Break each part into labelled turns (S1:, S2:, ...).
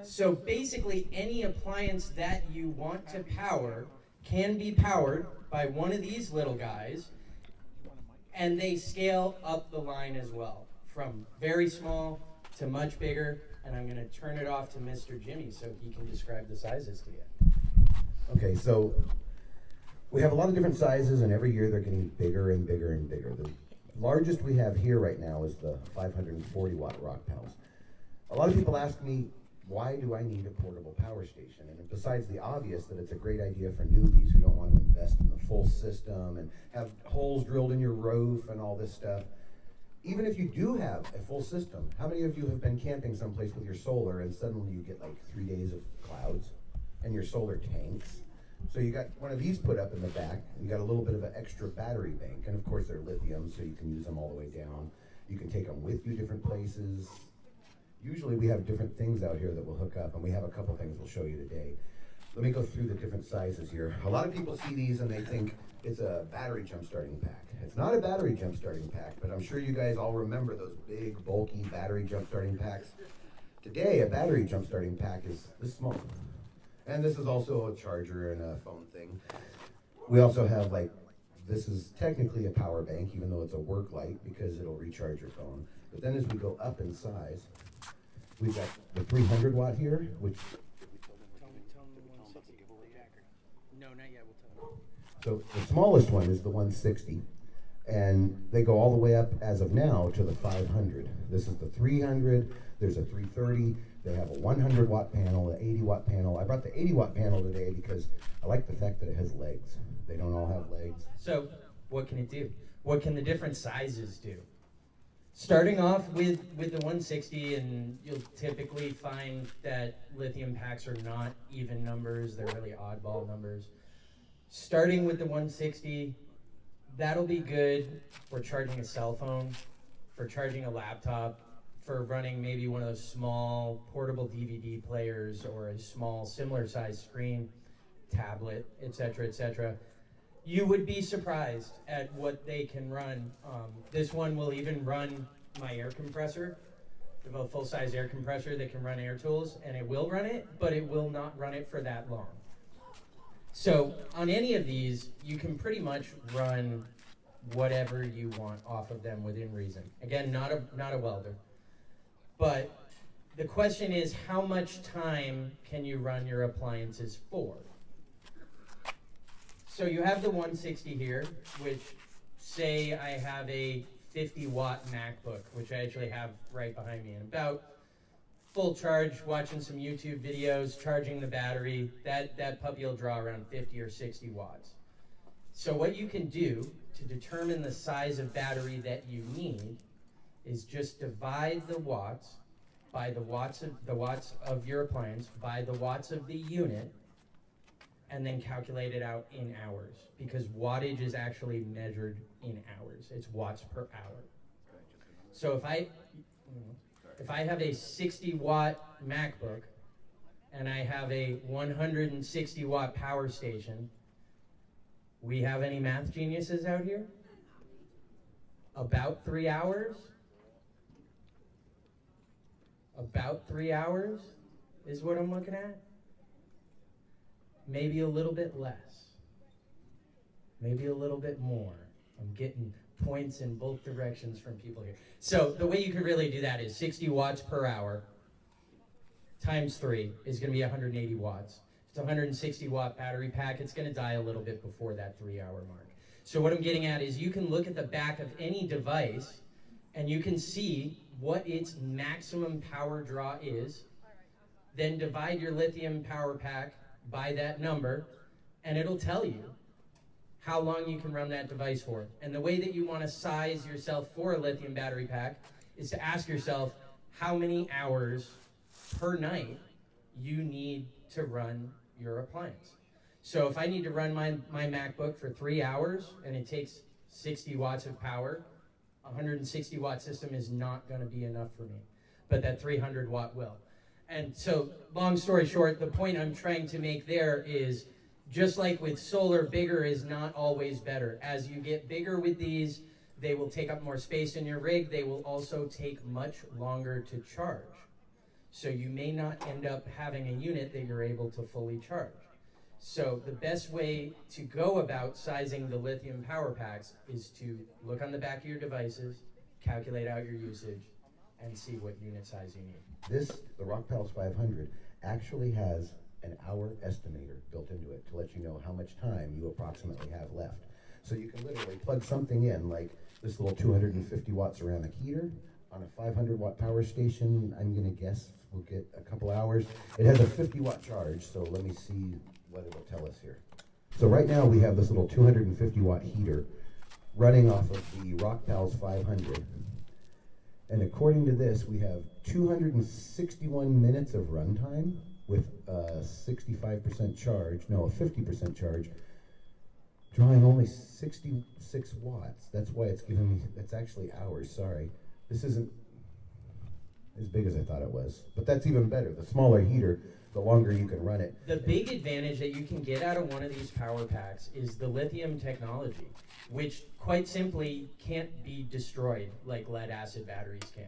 S1: So basically, any appliance that you want to power can be powered by one of these little guys, and they scale up the line as well, from very small to much bigger. And I'm going to turn it off to Mr. Jimmy so he can describe the sizes to you.
S2: Okay, so we have a lot of different sizes, and every year they're getting bigger and bigger and bigger. The largest we have here right now is the 540 watt rock panels. A lot of people ask me, why do I need a portable power station? And besides the obvious that it's a great idea for newbies who don't want to invest in the full system and have holes drilled in your roof and all this stuff, even if you do have a full system, how many of you have been camping someplace with your solar and suddenly you get like 3 days of clouds and your solar tanks? So you got one of these put up in the back, and you got a little bit of an extra battery bank, and of course they're lithium, so you can use them all the way down. You can take them with you different places. Usually we have different things out here that we'll hook up, and we have a couple things we'll show you today. Let me go through the different sizes here. A lot of people see these and they think it's a battery jump starting pack. It's not a battery jump starting pack, but I'm sure you guys all remember those big, bulky battery jump starting packs. Today, a battery jump starting pack is this small. And this is also a charger and a phone thing. We also have this is technically a power bank, even though it's a work light because it'll recharge your phone. But then as we go up in size, we've got the 300 watt here, which...
S1: No, not yet. We'll tell you.
S2: So the smallest one is the 160, and they go all the way up as of now to the 500. This is the 300. There's a 330. They have a 100 watt panel, an 80 watt panel. I brought the 80 watt panel today because I like the fact that it has legs. They don't all have legs.
S1: So what can it do? What can the different sizes do? Starting off with the 160, and you'll typically find that lithium packs are not even numbers, they're really oddball numbers. Starting with the 160, that'll be good for charging a cell phone, for charging a laptop, for running maybe one of those small portable DVD players or a small similar size screen, tablet, etc., etc. You would be surprised at what they can run. This one will even run my air compressor. We have a full-size air compressor that can run air tools, and it will run it, but it will not run it for that long. So on any of these, you can pretty much run whatever you want off of them within reason. Again, not a welder. But the question is, how much time can you run your appliances for? So you have the 160 here, which say I have a 50 watt MacBook, which I actually have right behind me, and about full charge, watching some YouTube videos, charging the battery, that puppy will draw around 50 or 60 watts. So what you can do to determine the size of battery that you need is just divide the watts by the watts of your appliance by the watts of the unit, and then calculate it out in hours, because wattage is actually measured in hours. It's watts per hour. So if I have a 60 watt MacBook and I have a 160 watt power station, we have any math geniuses out here? About 3 hours? About 3 hours is what I'm looking at. Maybe a little bit less. Maybe a little bit more. I'm getting points in both directions from people here. So the way you could really do that is 60 watts per hour times 3 is going to be 180 watts. If it's a 160 watt battery pack, it's going to die a little bit before that 3 hour mark. So what I'm getting at is you can look at the back of any device and you can see what its maximum power draw is, then divide your lithium power pack by that number, and it'll tell you how long you can run that device for. And the way that you want to size yourself for a lithium battery pack is to ask yourself how many hours per night you need to run your appliance. So if I need to run my MacBook for 3 hours and it takes 60 watts of power, a 160 watt system is not going to be enough for me, but that 300 watt will. And so, long story short, the point I'm trying to make there is, just like with solar, bigger is not always better. As you get bigger with these, they will take up more space in your rig. They will also take much longer to charge. So you may not end up having a unit that you're able to fully charge. So the best way to go about sizing the lithium power packs is to look on the back of your devices, calculate out your usage, and see what unit size you need.
S2: The RockPals 500, actually has an hour estimator built into it to let you know how much time you approximately have left. So you can literally plug something in, like this little 250 watt ceramic heater on a 500 watt power station. I'm gonna guess we'll get a couple hours. It has a 50 watt charge, so let me see what it'll tell us here. So right now we have this little 250 watt heater running off of the RockPals 500. And according to this, we have 261 minutes of runtime with a 65% charge, no, a 50% charge, drawing only 66 watts. That's why it's giving me, that's actually hours, sorry. This isn't as big as I thought it was, but that's even better. The smaller heater, the longer you can run it.
S1: The big advantage that you can get out of one of these power packs is the lithium technology, which quite simply can't be destroyed like lead acid batteries can.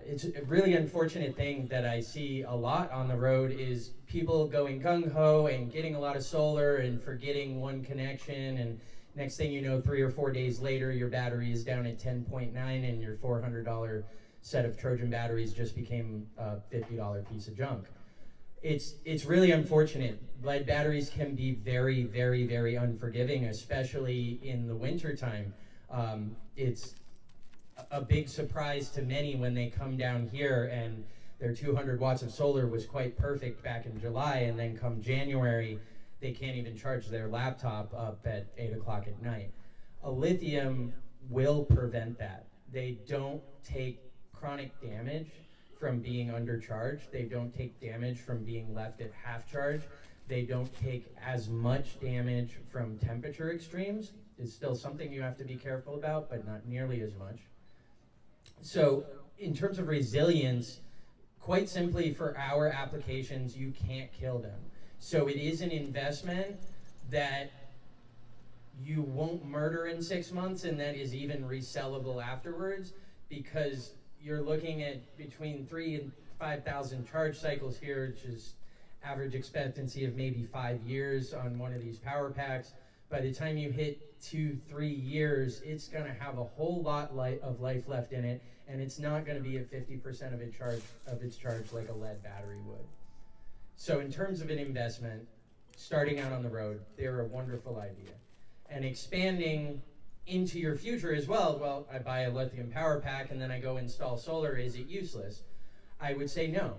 S1: It's a really unfortunate thing that I see a lot on the road is people going gung-ho and getting a lot of solar and forgetting one connection, and next thing you know, 3 or 4 days later, your battery is down at 10.9 and your $400 set of Trojan batteries just became a $50 piece of junk. It's really unfortunate. Lead batteries can be very, very, very unforgiving, especially in the winter time. It's a big surprise to many when they come down here and their 200 watts of solar was quite perfect back in July, and then come January, they can't even charge their laptop up at 8 o'clock at night. A lithium will prevent that. They don't take chronic damage from being undercharged. They don't take damage from being left at half charge. They don't take as much damage from temperature extremes. It's still something you have to be careful about, but not nearly as much. So in terms of resilience, quite simply for our applications, you can't kill them. So it is an investment that you won't murder in 6 months and that is even resellable afterwards, because you're looking at between 3,000 and 5,000 charge cycles here, which is average expectancy of maybe 5 years on one of these power packs. By the time you hit 2-3 years, it's going to have a whole lot of life left in it, and it's not going to be at 50% of its charge like a lead battery would. So in terms of an investment, starting out on the road, they're a wonderful idea. And expanding into your future as well, I buy a lithium power pack and then I go install solar, is it useless? I would say no,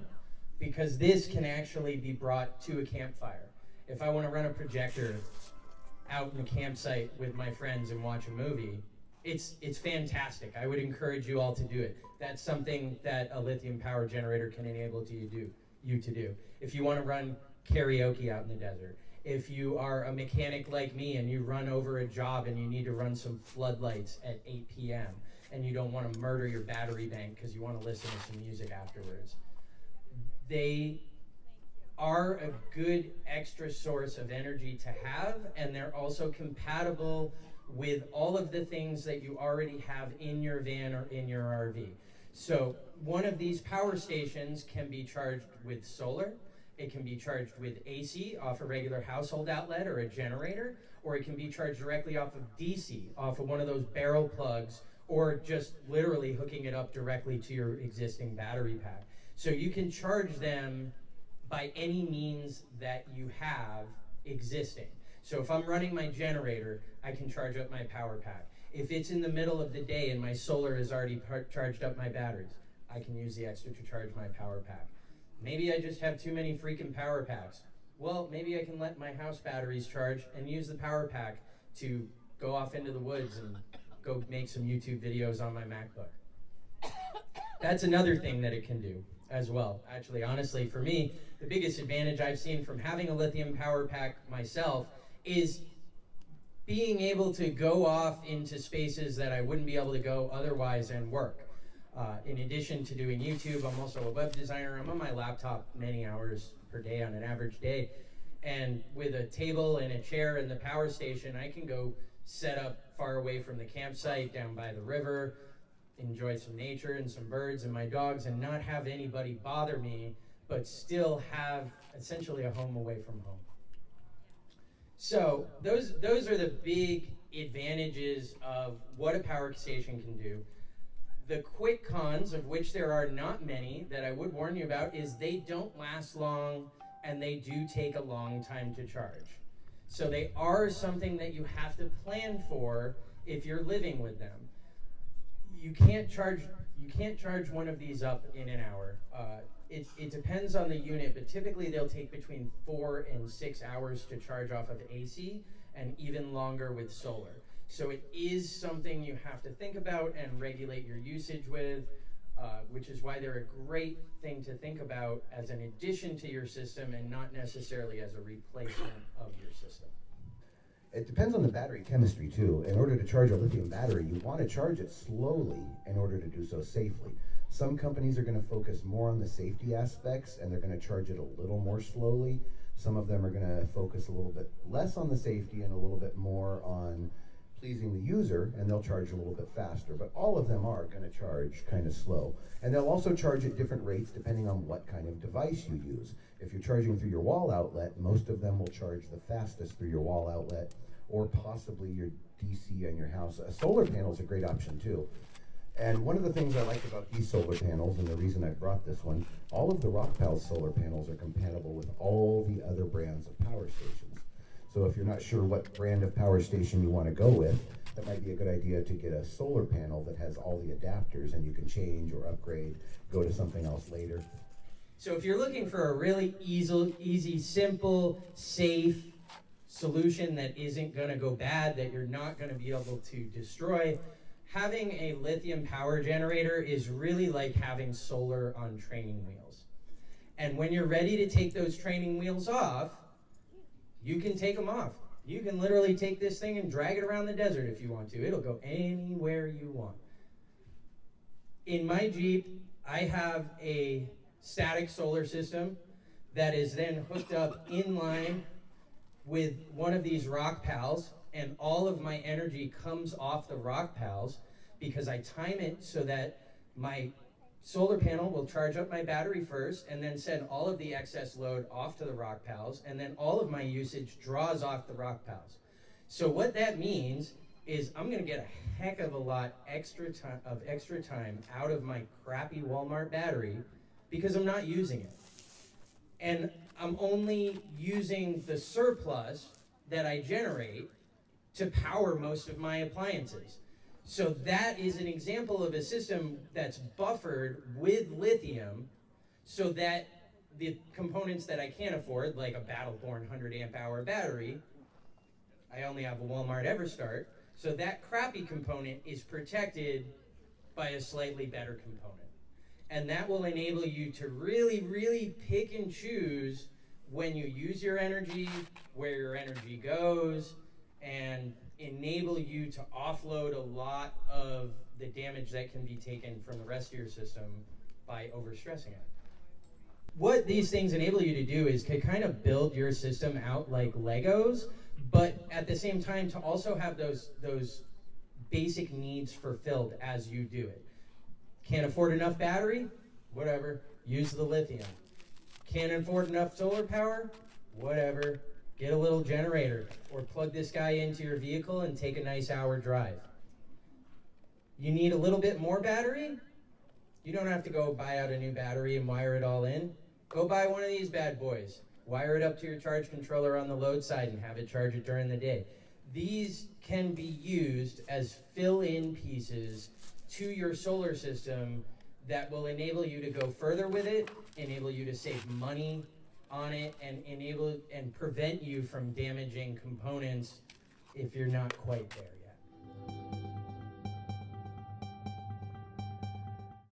S1: because this can actually be brought to a campfire. If I want to run a projector out in a campsite with my friends and watch a movie, it's fantastic. I would encourage you all to do it. That's something that a lithium power generator can enable you to do. If you want to run karaoke out in the desert, if you are a mechanic like me and you run over a job and you need to run some floodlights at 8 p.m. and you don't want to murder your battery bank because you want to listen to some music afterwards, they are a good extra source of energy to have, and they're also compatible with all of the things that you already have in your van or in your RV. So one of these power stations can be charged with solar, it can be charged with AC off a regular household outlet or a generator, or it can be charged directly off of DC, off of one of those barrel plugs, or just literally hooking it up directly to your existing battery pack. So you can charge them by any means that you have existing. So if I'm running my generator, I can charge up my power pack. If it's in the middle of the day and my solar has already charged up my batteries, I can use the extra to charge my power pack. Maybe I just have too many freaking power packs. Well, maybe I can let my house batteries charge and use the power pack to go off into the woods and go make some YouTube videos on my MacBook. That's another thing that it can do as well. Actually, honestly, for me, the biggest advantage I've seen from having a lithium power pack myself is being able to go off into spaces that I wouldn't be able to go otherwise and work. In addition to doing YouTube, I'm also a web designer. I'm on my laptop many hours per day on an average day. And with a table and a chair and the power station, I can go set up far away from the campsite down by the river enjoy some nature and some birds and my dogs and not have anybody bother me, but still have essentially a home away from home. So those are the big advantages of what a power station can do. The quick cons, of which there are not many that I would warn you about, is they don't last long and they do take a long time to charge. So they are something that you have to plan for if you're living with them. You can't charge one of these up in an hour. It depends on the unit, but typically they'll take between 4 and 6 hours to charge off of AC, and even longer with solar. So it is something you have to think about and regulate your usage with, which is why they're a great thing to think about as an addition to your system and not necessarily as a replacement of your system.
S2: It depends on the battery chemistry too. In order to charge a lithium battery, you want to charge it slowly in order to do so safely. Some companies are going to focus more on the safety aspects and they're going to charge it a little more slowly. Some of them are going to focus a little bit less on the safety and a little bit more on pleasing the user, and they'll charge a little bit faster. But all of them are going to charge kind of slow. And they'll also charge at different rates depending on what kind of device you use. If you're charging through your wall outlet, most of them will charge the fastest through your wall outlet, or possibly your DC on your house. A solar panel is a great option too. And one of the things I like about these solar panels, and the reason I brought this one, all of the Rockpal solar panels are compatible with all the other brands of power stations. So if you're not sure what brand of power station you want to go with, that might be a good idea to get a solar panel that has all the adapters and you can change or upgrade, go to something else later.
S1: So if you're looking for a really easy, simple, safe solution that isn't going to go bad, that you're not going to be able to destroy, having a lithium power generator is really like having solar on training wheels. And when you're ready to take those training wheels off, you can take them off. You can literally take this thing and drag it around the desert if you want to. It'll go anywhere you want. In my Jeep, I have a static solar system that is then hooked up in line with one of these Rockpals, and all of my energy comes off the Rockpals because I time it so that my solar panel will charge up my battery first and then send all of the excess load off to the Rockpals, and then all of my usage draws off the Rockpals. So what that means is I'm going to get a heck of a lot extra time out of my crappy Walmart battery because I'm not using it. And I'm only using the surplus that I generate to power most of my appliances. So that is an example of a system that's buffered with lithium so that the components that I can't afford, like a Battleborn 100 amp hour battery, I only have a Walmart EverStart, so that crappy component is protected by a slightly better component. And that will enable you to really, really pick and choose when you use your energy, where your energy goes, and enable you to offload a lot of the damage that can be taken from the rest of your system by overstressing it. What these things enable you to do is to kind of build your system out like Legos, but at the same time to also have those basic needs fulfilled as you do it. Can't afford enough battery? Whatever, use the lithium. Can't afford enough solar power? Whatever, get a little generator or plug this guy into your vehicle and take a nice hour drive. You need a little bit more battery? You don't have to go buy out a new battery and wire it all in. Go buy one of these bad boys. Wire it up to your charge controller on the load side and have it charge it during the day. These can be used as fill-in pieces to your solar system that will enable you to go further with it, enable you to save money on it, and enable and prevent you from damaging components if you're not quite there yet.